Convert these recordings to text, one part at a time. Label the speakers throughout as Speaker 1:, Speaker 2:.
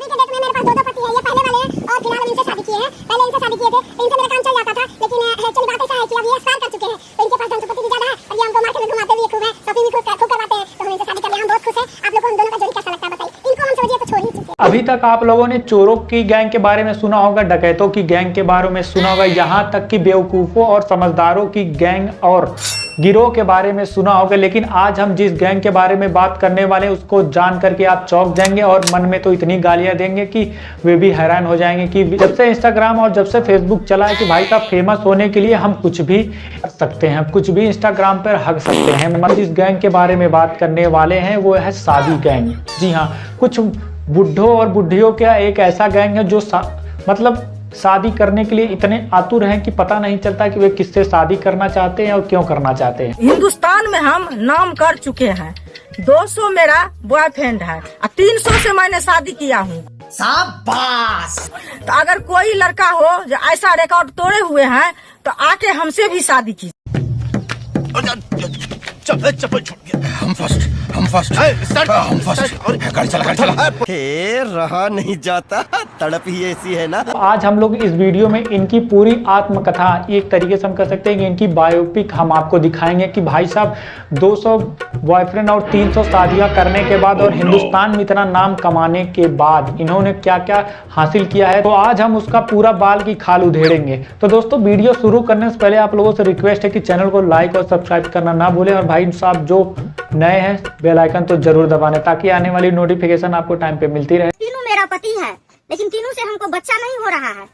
Speaker 1: अभी के डेट में मेरे पास दो पति है, ये पहले वाले हैं और फिलहाल इनसे शादी किए हैं। पहले इनसे शादी किए थे, इनसे मेरा काम चल जाता था, लेकिन एक्चुअली बात ऐसा है कि अब ये एक्सपायर कर चुके हैं, तो इनके पास धनसंपत्ति भी ज्यादा है और ये हमको मार्केट में घुमाते भी खूब है, शॉपिंग भी खूब करवाते हैं, तो हम इनसे शादी कर लिया। हम बहुत खुश हैं। आप लोगों को हम दोनों का जोड़ी कैसा लगता है बताइए। इनको हम समझिए तो छोड़ ही चुके हैं।
Speaker 2: अभी तक आप लोगों ने चोरों की गैंग के बारे में सुना होगा, डकैतों की गैंग के बारे में सुना होगा, यहाँ तक कि बेवकूफ़ों और समझदारों की गैंग और गिरोह के बारे में सुना होगा, लेकिन आज हम जिस गैंग के बारे में बात करने वाले हैं उसको जान करके आप चौंक जाएंगे और मन में तो इतनी गालियां देंगे कि वे भी हैरान हो जाएंगे कि जब से इंस्टाग्राम और जब से फेसबुक चला है कि भाई साहब फेमस होने के लिए हम कुछ भी कर सकते हैं, कुछ भी इंस्टाग्राम पर हक सकते हैं। मतलब जिस गैंग के बारे में बात करने वाले हैं वो है शादी गैंग। जी हाँ, कुछ बुढ़ों और बुढ़ियों का एक ऐसा गैंग है जो मतलब शादी करने के लिए इतने आतुर हैं कि पता नहीं चलता कि वे किससे शादी करना चाहते हैं और क्यों करना चाहते हैं।
Speaker 3: हिंदुस्तान में हम नाम कर चुके हैं। 200 मेरा बॉयफ्रेंड है और 300 से मैंने शादी किया हूँ।
Speaker 4: शाबाश।
Speaker 3: तो अगर कोई लड़का हो जो ऐसा रिकॉर्ड तोड़े हुए हैं तो आके हमसे भी शादी की।
Speaker 4: चप्पल छूट गया। हम फर्स्ट गाड़ी चला। रहा नहीं जाता, तड़प ही ऐसी है ना।
Speaker 2: आज हम लोग इस वीडियो में इनकी पूरी आत्मकथा, एक तरीके से हम कह सकते हैं कि इनकी बायोपिक हम आपको दिखाएंगे कि भाई साहब 200 बॉयफ्रेंड और 300 शादियां करने के बाद और हिंदुस्तान में इतना नाम कमाने के बाद इन्होंने क्या क्या हासिल किया है। तो आज हम उसका पूरा बाल की खाल उधेड़ेंगे। तो दोस्तों वीडियो शुरू करने से पहले आप लोगों से रिक्वेस्ट है कि चैनल को लाइक और सब्सक्राइब करना ना भूलें और भाई साहब जो नए हैं बेल आइकन तो जरूर दबाने ताकि आने वाली नोटिफिकेशन आपको टाइम पे मिलती रहे।
Speaker 1: तीनों मेरा पति है, लेकिन तीनों से हमको बच्चा नहीं हो रहा है,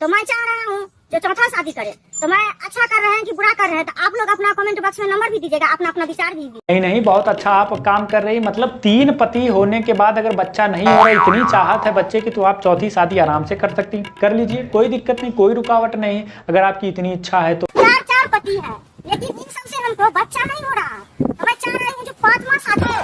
Speaker 1: तो मैं चाह रहा हूँ जो चौथा शादी करे। तो मैं अच्छा कर रहे हैं कि बुरा कर रहे हैं, तो आप लोग अपना कमेंट बॉक्स में नंबर भी दीजिएगा, अपना अपना विचार भी।
Speaker 2: नहीं, बहुत अच्छा आप काम कर रही है। मतलब 3 पति होने के बाद अगर बच्चा नहीं हो रहा, इतनी चाहत है बच्चे की, तो आप चौथी शादी आराम से कर सकती, कर लीजिए, कोई दिक्कत नहीं, कोई रुकावट नहीं। अगर आपकी इतनी इच्छा है तो
Speaker 1: 4 पति है, लेकिन इन सबसे हमको बच्चा नहीं हो रहा, तो मैं चाह रही हूँ जो 5वां शादी है,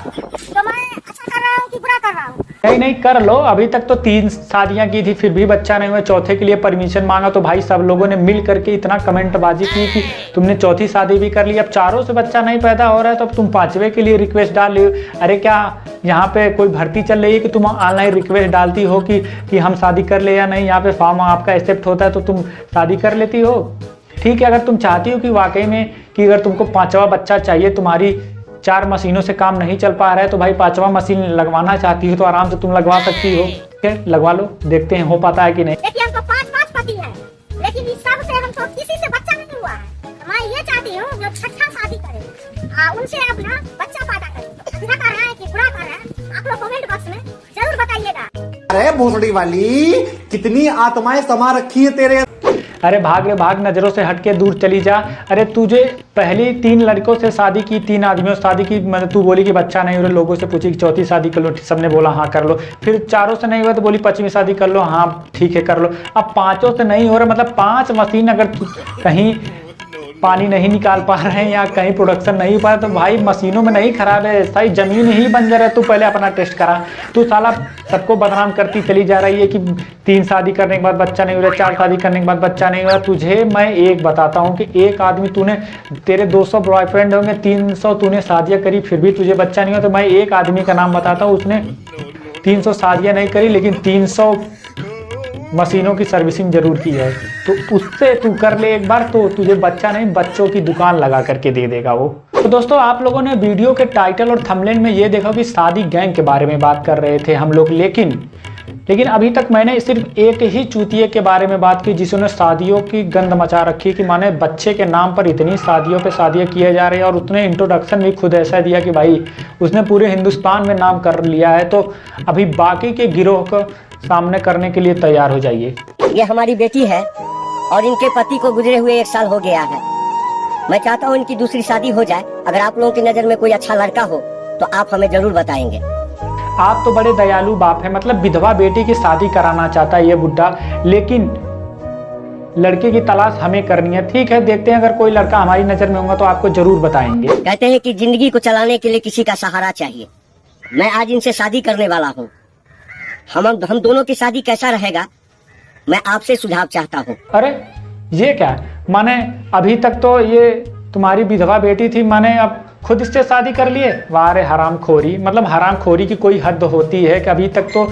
Speaker 1: तो मैं अच्छा कर रहा हूँ कि बुरा कर रहा हूँ।
Speaker 2: नहीं कर लो। अभी तक तो 3 शादियां की थी फिर भी बच्चा नहीं हुआ, चौथे के लिए परमिशन मांगा तो भाई सब लोगों ने मिल करके इतना कमेंटबाजी की कि तुमने चौथी शादी भी कर ली, अब चारों से बच्चा नहीं पैदा हो रहा है तो अब तुम 5वें के लिए रिक्वेस्ट डाल रही हो। अरे क्या यहाँ पे कोई भर्ती चल रही है कि तुम ऑनलाइन रिक्वेस्ट डालती हो कि हम शादी कर ले या नहीं? यहाँ पे फॉर्म आपका एक्सेप्ट होता है तो तुम शादी कर लेती हो। ठीक है, अगर तुम चाहती हो कि वाकई में कि अगर तुमको 5वां बच्चा चाहिए, तुम्हारी 4 मशीनों से काम नहीं चल पा रहा है, तो भाई 5वां मशीन लगवाना चाहती हो तो आराम से तुम लगवा सकती हो। ठीक है, लगवा लो, देखते हैं हो पाता है कि नहीं।
Speaker 1: देखिए हमको 5 पति है, लेकिन इस सब से हमको किसी से बच्चा नहीं हुआ है। मैं ये चाहती हूँ जो 6ठा शादी करे, उनसे अपना बच्चा पैदा करे। अच्छा कर रहा है कि बुरा कर रहा है, आप लोग कमेंट बॉक्स में जरूर बताइएगा।
Speaker 5: अरे भोसड़ी वाली, कितनी आत्माएं समा रखी है तेरे।
Speaker 2: अरे भाग रे भाग, नजरों से हटके दूर चली जा। अरे तुझे पहली 3 लड़कों से शादी की, 3 आदमियों से शादी की, मतलब तू बोली कि बच्चा नहीं हो रहा, लोगों से पूछी कि चौथी शादी कर लो, सबने बोला हाँ कर लो। फिर 4 से नहीं हुआ तो बोली 5वीं शादी कर लो, हाँ ठीक है कर लो। अब 5 से नहीं हो रहा, मतलब 5 मशीन अगर कहीं पानी नहीं निकाल पा रहे हैं या कहीं प्रोडक्शन नहीं हो पा रहा तो भाई मशीनों में नहीं खराब है, सही जमीन ही बंजर है। तू पहले अपना टेस्ट करा। तू साला सबको बदनाम करती चली जा रही है कि 3 शादी करने के बाद बच्चा नहीं हो रहा, 4 शादी करने के बाद बच्चा नहीं हो रहा। तुझे मैं एक बताता हूँ कि एक आदमी, तूने तेरे 200 बॉयफ्रेंड होंगे, 300 तूने शादियाँ करी फिर भी तुझे बच्चा नहीं हो, तो मैं एक आदमी का नाम बताता हूँ, उसने 300 शादियाँ नहीं करी लेकिन 300 मशीनों की सर्विसिंग जरूर की है। तो उससे तू कर ले एक बार, तो तुझे बच्चा नहीं बच्चों की दुकान लगा करके दे देगा वो। तो दोस्तों आप लोगों ने वीडियो के टाइटल और थंबनेल में ये देखा कि शादी गैंग के बारे में बात कर रहे थे हम लोग, लेकिन अभी तक मैंने सिर्फ एक ही चूतिए के बारे में बात की जिसने शादियों की गंद मचा रखी कि माने बच्चे के नाम पर इतनी शादियों पे शादियां किए जा रही है। और उसने इंट्रोडक्शन भी खुद ऐसा दिया कि भाई उसने पूरे हिंदुस्तान में नाम कर लिया है, तो अभी बाकी के गिरोह को सामने करने के लिए तैयार हो जाइए।
Speaker 6: ये हमारी बेटी है और इनके पति को गुजरे हुए 1 साल हो गया है। मैं चाहता हूँ इनकी दूसरी शादी हो जाए। अगर आप लोगों की नजर में कोई अच्छा लड़का हो तो आप हमें जरूर बताएंगे।
Speaker 2: आप तो बड़े दयालु बाप है, मतलब विधवा बेटी की शादी कराना चाहता है ये बुड्ढा, लेकिन लड़के की तलाश हमें करनी है। ठीक है, देखते हैं अगर कोई लड़का हमारी नजर में होगा तो आपको जरूर बताएंगे।
Speaker 6: कहते हैं कि जिंदगी को चलाने के लिए किसी का सहारा चाहिए। मैं आज इनसे शादी करने वाला हूँ। हम दोनों की शादी कैसा रहेगा, मैं आपसे सुझाव चाहता हूँ।
Speaker 2: अरे ये क्या, माने अभी तक तो ये तुम्हारी विधवा बेटी थी, माने अब खुद इससे शादी कर लिए। वाह रे हरामखोरी, मतलब हरामखोरी की कोई हद होती है कि अभी तक तो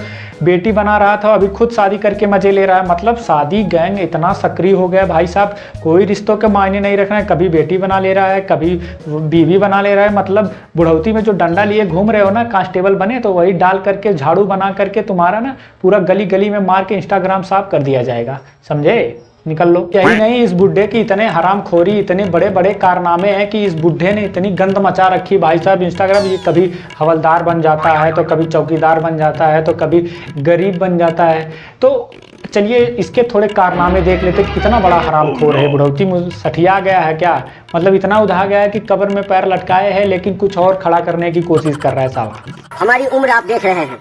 Speaker 2: बेटी बना रहा था, अभी खुद शादी करके मजे ले रहा है। मतलब शादी गैंग इतना सक्रिय हो गया भाई साहब, कोई रिश्तों के मायने नहीं रख रहे हैं। कभी बेटी बना ले रहा है, कभी बीवी बना ले रहा है। मतलब बुढ़ौती में जो डंडा लिए घूम रहे हो ना, कांस्टेबल बने तो वही डाल करके झाड़ू बना करके तुम्हारा ना पूरा गली गली में मार के इंस्टाग्राम साफ कर दिया जाएगा, समझे? निकल लो। यही नहीं, इस बुढ़े की इतने हरामखोरी, इतने बड़े बड़े कारनामे हैं कि इस बुढ़े ने इतनी गंद मचा रखी भाई साहब इंस्टाग्राम। ये कभी हवलदार बन जाता है, तो कभी चौकीदार बन जाता है, तो कभी गरीब बन जाता है। तो चलिए इसके थोड़े कारनामे देख लेते, कितना बड़ा हरामखोर है। बुढ़ौती सठिया गया है क्या, मतलब इतना उधा गया है कि कब्र में पैर लटकाए है लेकिन कुछ और खड़ा करने की कोशिश कर रहा है साला।
Speaker 6: हमारी उम्र आप देख रहे हैं,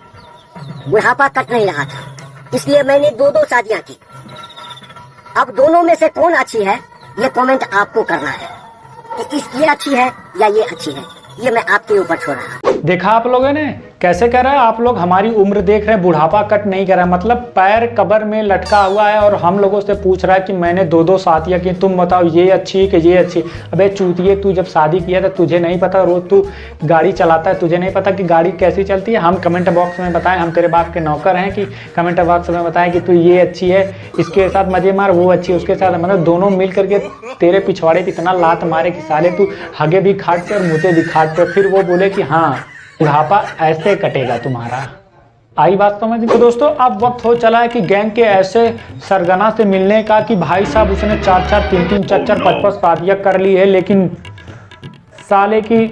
Speaker 6: बुढ़ापा कट नहीं रहा था, इसलिए मैंने 2 शादियां की। अब दोनों में से कौन अच्छी है ये कमेंट आपको करना है कि ये अच्छी है या ये अच्छी है, ये मैं आपके ऊपर छोड़ रहा हूँ।
Speaker 2: देखा आप लोगों ने कैसे कह रहा है, आप लोग हमारी उम्र देख रहे हैं, बुढ़ापा कट नहीं कर रहा है। मतलब पैर कब्र में लटका हुआ है और हम लोगों से पूछ रहा है कि मैंने 2 शादियां की, तुम बताओ ये अच्छी कि ये अच्छी। अबे चूतिए, तू जब शादी किया था तुझे नहीं पता? रोज तू गाड़ी चलाता है, तुझे नहीं पता कि गाड़ी कैसी चलती है? हम कमेंट बॉक्स में बताएं, हम तेरे बाप के नौकर हैं कि कमेंट बॉक्स में बताएं कि तू ये अच्छी है, इसके साथ मजे मार, वो अच्छी उसके साथ, मतलब दोनों मिल करके तेरे पिछवाड़े पे इतना लात मारे कि साले तू हगे भी खाट पे और मुझे भी खाट पे, फिर वो बोले कि हाँ बुढ़ापा ऐसे कटेगा तुम्हारा। आई बात समझ? तो दोस्तों अब वक्त हो चला है कि गैंग के ऐसे सरगना से मिलने का कि भाई साहब उसने 4-4, 3-3, 4-4, 5-5 शादियां कर ली है लेकिन साले की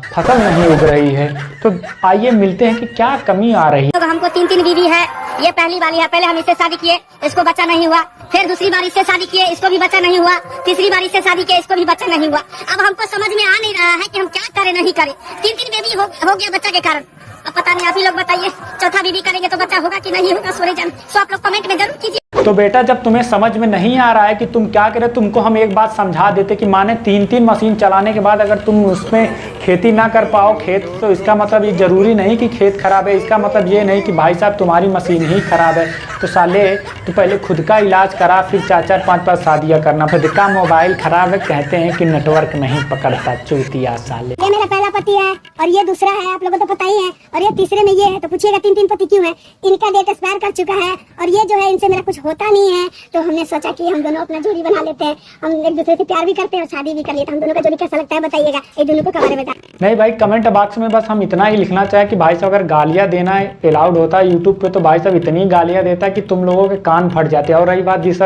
Speaker 2: फसल नहीं उग रही है। तो आइए मिलते हैं कि क्या कमी आ रही है।
Speaker 1: तो हमको 3 बीवी है, ये पहली वाली है। पहले हम इससे शादी किए, इसको बच्चा नहीं हुआ। फिर दूसरी बार इससे शादी किए, इसको भी बच्चा नहीं हुआ। तीसरी बार इससे शादी किए, इसको भी बच्चा नहीं हुआ। अब हमको समझ में आ नहीं रहा है कि हम क्या करें नहीं करें। 3 बेबी हो गया बच्चा के कारण। अब पता नहीं, आप ही लोग बताइए, चौथा बीबी करेंगे तो बच्चा होगा कि नहीं होगा? सॉरी जान, सो आप लोग कमेंट में जरूर कीजिए।
Speaker 2: तो बेटा जब तुम्हें समझ में नहीं आ रहा है कि तुम क्या करें, तुमको हम एक बात समझा देते कि माने 3-3 मशीन चलाने के बाद अगर तुम उसमें खेती ना कर पाओ खेत, तो इसका मतलब ये जरूरी नहीं कि खेत खराब है। इसका मतलब ये नहीं कि भाई साहब तुम्हारी मशीन ही खराब है। तो साले तो पहले खुद का इलाज करा, फिर 4-4, 5-5 शादियां करना। फिर देखा मोबाइल खराब है, कहते हैं कि नेटवर्क नहीं पकड़ता, चूतिया साले।
Speaker 1: ये मेरा पहला पति है और ये दूसरा है, आप लोगों को तो पता ही है। और ये तीसरे में ये है, तो पूछिएगा 3 पति क्यों है? इनका डेट एक्सपायर कर चुका है और ये जो है इनसे मेरा कुछ होता नहीं है। तो हमने सोचा कि हम दोनों अपना जोड़ी बना लेते हैं, हम एक दूसरे से प्यार भी करते हैं और शादी भी कर लेते हैं। हम दोनों का जोड़ी कैसा लगता है बताइएगा, एक दोनों को कबारे बता।
Speaker 2: नहीं भाई, कमेंट बॉक्स में बस हम इतना ही लिखना चाहे कि भाई साहब अगर गालियां देना अलाउड होता है यूट्यूब पे, तो भाई साहब इतनी गालियां देता कि तुम लोगों के कान फट जाते हैं। और रही बात जिस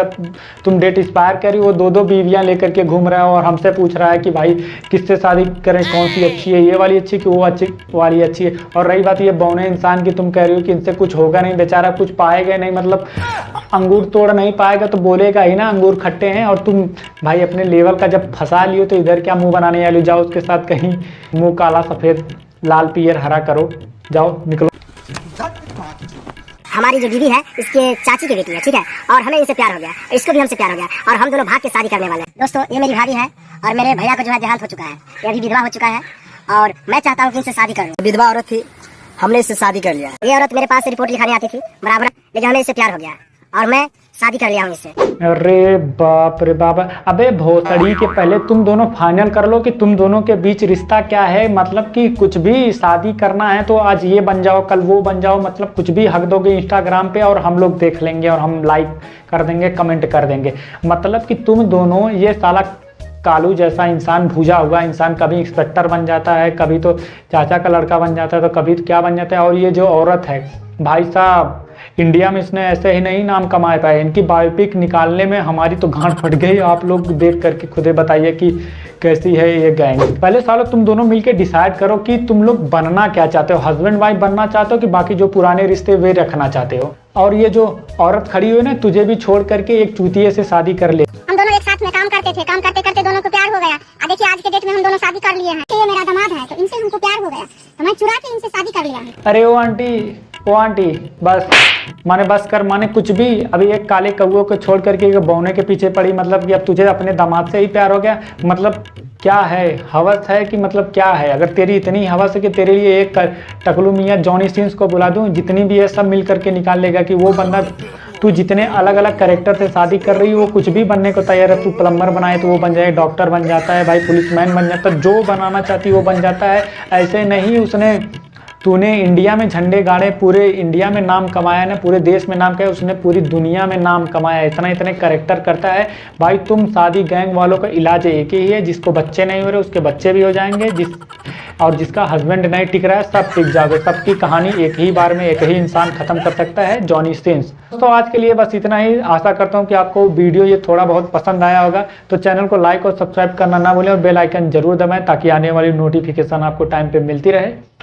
Speaker 2: तुम डेट एक्सपायर करी, वो 2 बीवियां लेकर के घूम रहा है और हमसे पूछ रहा है कि भाई किससे शादी करें, कौन सी अच्छी है, ये वाली अच्छी कि वो अच्छी वाली अच्छी है। और रही बात ये बौने इंसान की, तुम कह रही हो कि इनसे कुछ होगा नहीं, बेचारा कुछ पाएगा नहीं, मतलब अंगूर तोड़ नहीं पाएगा तो बोलेगा ही ना अंगूर खट्टे हैं। और तुम भाई अपने लेवल का जब फंसा लियो तो इधर क्या मुंह बनाने वाली, जाओ उसके साथ कहीं मुंह काला सफेद लाल पियर हरा करो, जाओ निकलो।
Speaker 1: हमारी जो दीदी है इसके चाची की बेटी है, ठीक है, और हमें इनसे प्यार हो गया, इसको भी हमसे प्यार हो गया और हम दोनों भाग के शादी करने वाले हैं। दोस्तों ये मेरी भाभी है और मेरे भैया का जो है देहांत हो चुका है, ये अभी विधवा हो चुका है और मैं चाहता हूँ कि इनसे शादी करूँ।
Speaker 6: विधवा औरत थी, हमने इससे शादी कर लिया।
Speaker 1: ये औरत मेरे पास रिपोर्ट लिखाने आती थी बराबर, लेकिन हमें इससे प्यार हो गया और मैं शादी कर लिया हूँ इससे।
Speaker 2: अरे बाप रे बाप, अबे भोसड़ी के पहले तुम दोनों फाइनल कर लो कि तुम दोनों के बीच रिश्ता क्या है। मतलब कि कुछ भी शादी करना है तो आज ये बन जाओ कल वो बन जाओ, मतलब कुछ भी हक दोगे इंस्टाग्राम पे और हम लोग देख लेंगे और हम लाइक कर देंगे, कमेंट कर देंगे। मतलब कि तुम दोनों, ये साला कालू जैसा इंसान, भूजा हुआ इंसान, कभी इंस्पेक्टर बन जाता है, कभी तो चाचा का लड़का बन जाता है, तो कभी तो क्या बन जाता है। और ये जो औरत है भाई साहब, इंडिया में इसने ऐसे ही नहीं नाम कमाए पाए, इनकी बायोपिक निकालने में हमारी तो गांठ फट गई। आप लोग देख करके खुदे बताइए कि कैसी है ये गैंग। पहले सालों तुम दोनों मिलके डिसाइड करो कि तुम लोग बनना क्या चाहते हो, हस्बैंड वाइफ बनना चाहते हो कि बाकी जो पुराने रिश्ते वे रखना चाहते हो। और ये जो औरत खड़ी हुई ना, तुझे भी छोड़ करके एक चूतिए से शादी कर ले।
Speaker 1: हम दोनों एक साथ में काम करते थे, काम करते करते दोनों को प्यार हो गया। देखिए आज के डेट में हम दोनों शादी कर लिए हैं। ये मेरा दामाद है तो इनसे हमको प्यार हो गया, तो मैं चुरा के इनसे शादी कर लिया है।
Speaker 2: अरे ओ आंटी बस माने बस कर, माने कुछ भी। अभी एक काले कौओं को छोड़ करके एक बौने के पीछे पड़ी, मतलब कि अब तुझे अपने दामाद से ही प्यार हो गया। मतलब क्या है, हवस है कि मतलब क्या है? अगर तेरी इतनी हवस है कि तेरे लिए एक टकलू मियाँ जॉनी सिंस को बुला दूं, जितनी भी है सब मिल करके निकाल लेगा कि वो बंदा तू जितने अलग अलग कैरेक्टर से शादी कर रही है वो कुछ भी बनने को तैयार है। तू प्लम्बर बनाए तो वो बन जाए, डॉक्टर बन जाता है भाई, पुलिसमैन बन जाता है, जो बनाना चाहती है वो बन जाता है। ऐसे नहीं उसने तूने इंडिया में झंडे गाड़े, पूरे इंडिया में नाम कमाया ना, पूरे देश में नाम कमाया, उसने पूरी दुनिया में नाम कमाया। इतना इतने कैरेक्टर करता है भाई। तुम शादी गैंग वालों का इलाज एक ही है, जिसको बच्चे नहीं हो रहे उसके बच्चे भी हो जाएंगे, और जिसका हस्बैंड नहीं टिक रहा है सब टिक जाओगे। सबकी कहानी एक ही बार में एक ही इंसान खत्म कर सकता है, जॉनी सिंस। तो आज के लिए बस इतना ही। आशा करता हूँ कि आपको वीडियो ये थोड़ा बहुत पसंद आया होगा। तो चैनल को लाइक और सब्सक्राइब करना ना भूलें और बेल आइकन जरूर दबाएं ताकि आने वाली नोटिफिकेशन आपको टाइम पे मिलती रहे।